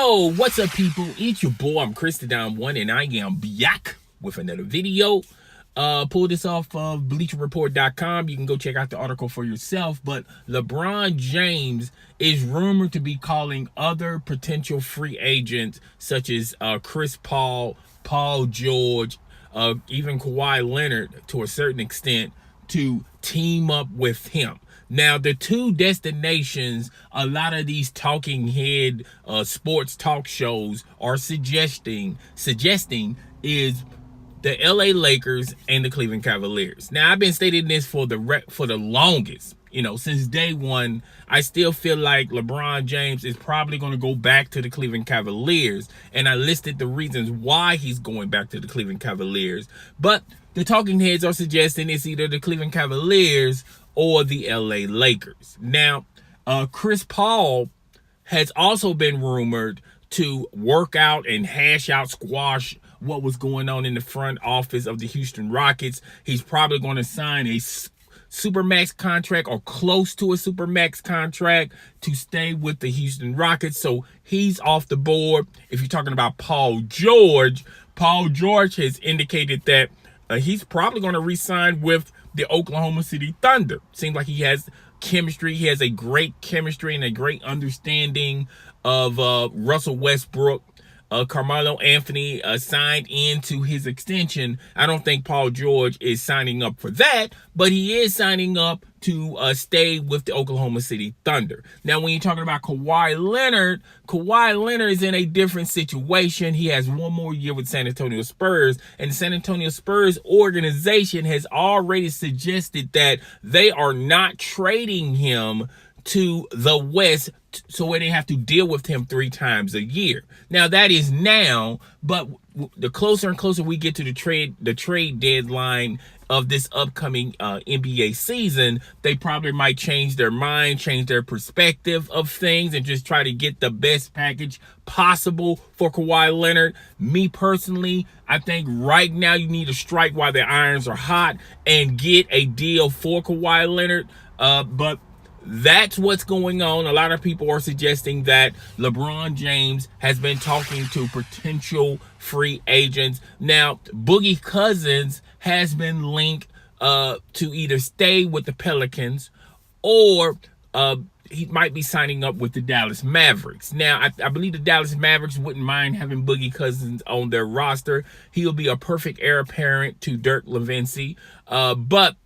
Yo, what's up, people? It's your boy, I'm Christodon1, and I am back with another video. Pull this off of BleacherReport.com. You can go check out the article for yourself. But LeBron James is rumored to be calling other potential free agents, such as Chris Paul, Paul George, even Kawhi Leonard, to a certain extent, to team up with him. Now, the two destinations a lot of these talking head sports talk shows are suggesting is the LA Lakers and the Cleveland Cavaliers. Now, I've been stating this for the longest. You know, since day one, I still feel like LeBron James is probably going to go back to the Cleveland Cavaliers. And I listed the reasons why he's going back to the Cleveland Cavaliers. But the talking heads are suggesting it's either the Cleveland Cavaliers or the LA Lakers. Now, Chris Paul has also been rumored to work out and squash what was going on in the front office of the Houston Rockets. He's probably going to sign a supermax contract or close to a supermax contract to stay with the Houston Rockets. So he's off the board. If you're talking about Paul George has indicated that he's probably going to re-sign with the Oklahoma City Thunder. Seems like he has chemistry. He has a great chemistry and a great understanding of Russell Westbrook. Carmelo Anthony signed into his extension. I don't think Paul George is signing up for that, but he is signing up to stay with the Oklahoma City Thunder. Now, when you're talking about Kawhi Leonard is in a different situation. He has one more year with San Antonio Spurs, and the San Antonio Spurs organization has already suggested that they are not trading him to the West so where they have to deal with him 3 times a year. Now, that is now, but the closer and closer we get to the trade deadline of this upcoming NBA season, they probably might change their mind, change their perspective of things, and just try to get the best package possible for Kawhi Leonard. Me personally, I think right now you need to strike while the irons are hot and get a deal for Kawhi Leonard. But that's what's going on. A lot of people are suggesting that LeBron James has been talking to potential free agents. Now, Boogie Cousins has been linked to either stay with the Pelicans or he might be signing up with the Dallas Mavericks. Now, I believe the Dallas Mavericks wouldn't mind having Boogie Cousins on their roster. He'll be a perfect heir apparent to Dirk Nowitzki. But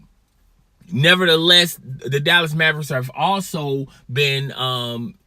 nevertheless, the Dallas Mavericks have also been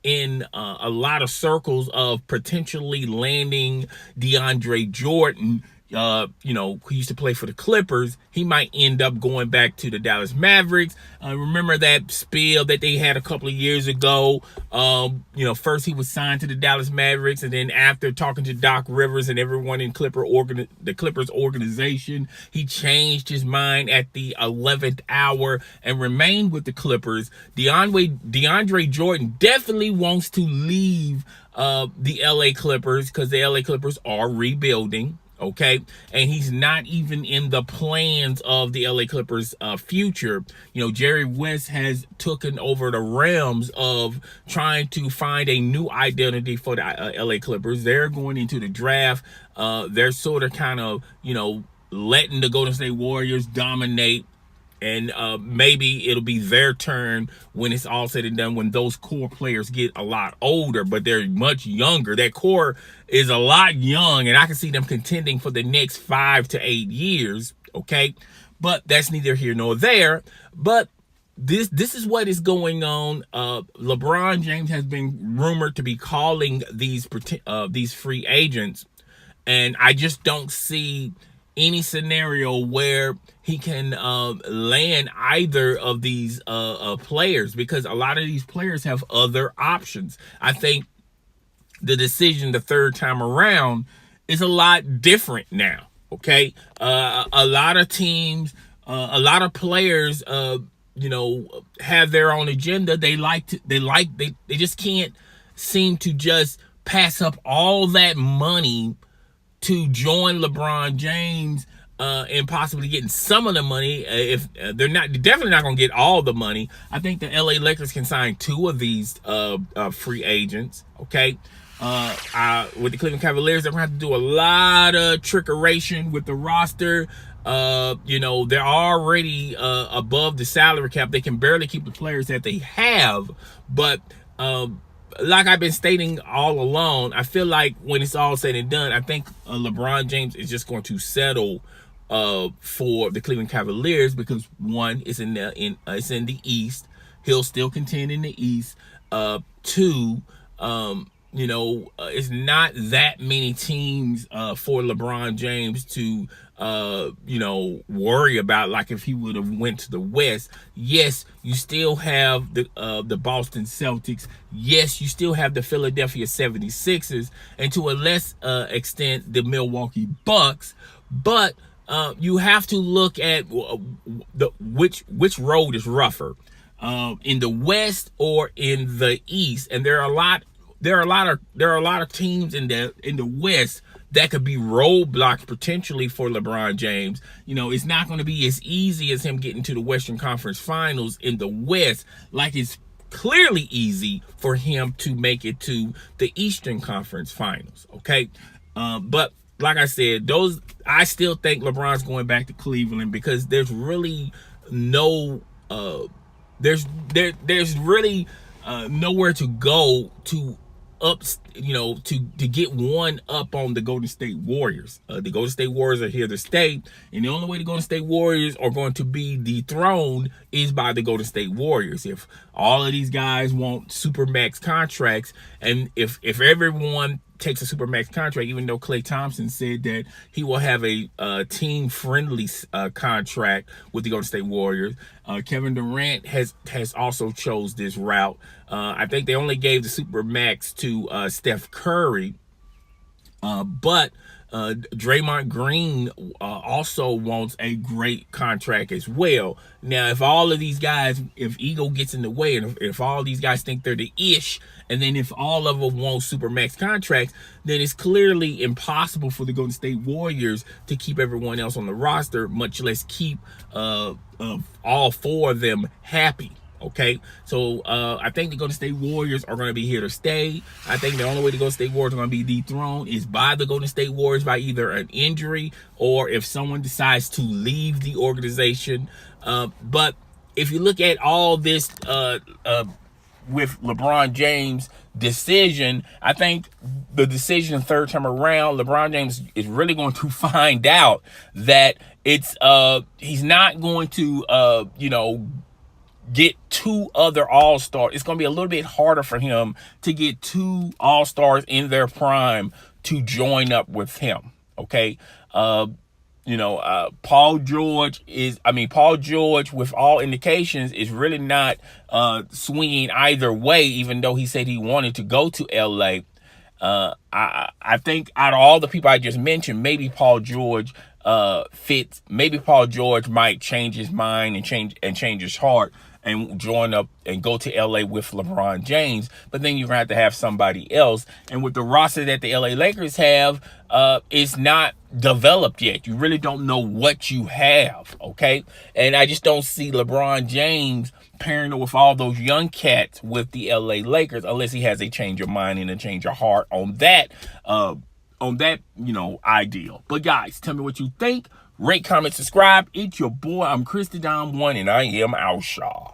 in a lot of circles of potentially landing DeAndre Jordan. Who used to play for the Clippers. He might end up going back to the Dallas Mavericks. Remember that spiel that they had a couple of years ago? First he was signed to the Dallas Mavericks, and then after talking to Doc Rivers and everyone in the Clippers organization, he changed his mind at the 11th hour and remained with the Clippers. DeAndre Jordan definitely wants to leave the LA Clippers because the LA Clippers are rebuilding. Okay, and he's not even in the plans of the LA Clippers future. Jerry West has taken over the realms of trying to find a new identity for the LA Clippers. They're going into the draft. They're sort of kind of, letting the Golden State Warriors dominate. And maybe it'll be their turn when it's all said and done, when those core players get a lot older, but they're much younger. That core is a lot young, and I can see them contending for the next 5 to 8 years, okay? But that's neither here nor there. But this is what is going on. LeBron James has been rumored to be calling these free agents, and I just don't see any scenario where he can land either of these players, because a lot of these players have other options. I think the decision the third time around is a lot different now. Okay, a lot of teams, a lot of players, have their own agenda. They just can't seem to just pass up all that money to join LeBron James and possibly getting some of the money. If they're definitely not going to get all the money. I think the LA Lakers can sign 2 of these free agents. Okay, with the Cleveland Cavaliers, they're going to have to do a lot of trickeration with the roster. They're already above the salary cap. They can barely keep the players that they have. But like I've been stating all along, I feel like when it's all said and done, I think LeBron James is just going to settle for the Cleveland Cavaliers because one, it's in the East. He'll still contend in the East. Two, it's not that many teams for LeBron James to worry about, like if he would have went to the West. Yes, you still have the Boston Celtics. Yes, you still have the Philadelphia 76ers, and to a less extent the Milwaukee Bucks. But you have to look at which road is rougher, in the West or in the East. And there are a lot of teams in the West that could be roadblocks potentially for LeBron James. It's not going to be as easy as him getting to the Western Conference Finals in the West, like it's clearly easy for him to make it to the Eastern Conference Finals. Okay, but like I said, I still think LeBron's going back to Cleveland because there's really no there's really nowhere to go to to get one up on the Golden State Warriors. The Golden State Warriors are here to stay, and the only way the Golden State Warriors are going to be dethroned is by the Golden State Warriors. If all of these guys want supermax contracts, and if everyone takes a supermax contract, even though Klay Thompson said that he will have a team-friendly contract with the Golden State Warriors. Kevin Durant has also chose this route. I think they only gave the supermax to Steph Curry, but Draymond Green also wants a great contract as well. Now, if all of these guys, if ego gets in the way, and if all these guys think they're the ish, and then if all of them want supermax contracts, then it's clearly impossible for the Golden State Warriors to keep everyone else on the roster, much less keep all four of them happy. Okay, so I think the Golden State Warriors are going to be here to stay. I think the only way the Golden State Warriors are going to be dethroned is by the Golden State Warriors by either an injury or if someone decides to leave the organization. But if you look at all this with LeBron James' decision, I think the decision third time around, LeBron James is really going to find out that it's he's not going to get two other all-stars. It's going to be a little bit harder for him to get two all-stars in their prime to join up with him. Okay. Paul George, with all indications, is really not swinging either way, even though he said he wanted to go to LA. I think out of all the people I just mentioned, maybe Paul George fits. Maybe Paul George might change his mind and change his heart and join up and go to LA with LeBron James. But then you're going to have somebody else. And with the roster that the LA Lakers have, it's not developed yet. You really don't know what you have, okay? And I just don't see LeBron James pairing with all those young cats with the LA Lakers unless he has a change of mind and a change of heart on that ideal. But guys, tell me what you think. Rate, comment, subscribe. It's your boy. I'm Christy Don 1, and I am Alshaw.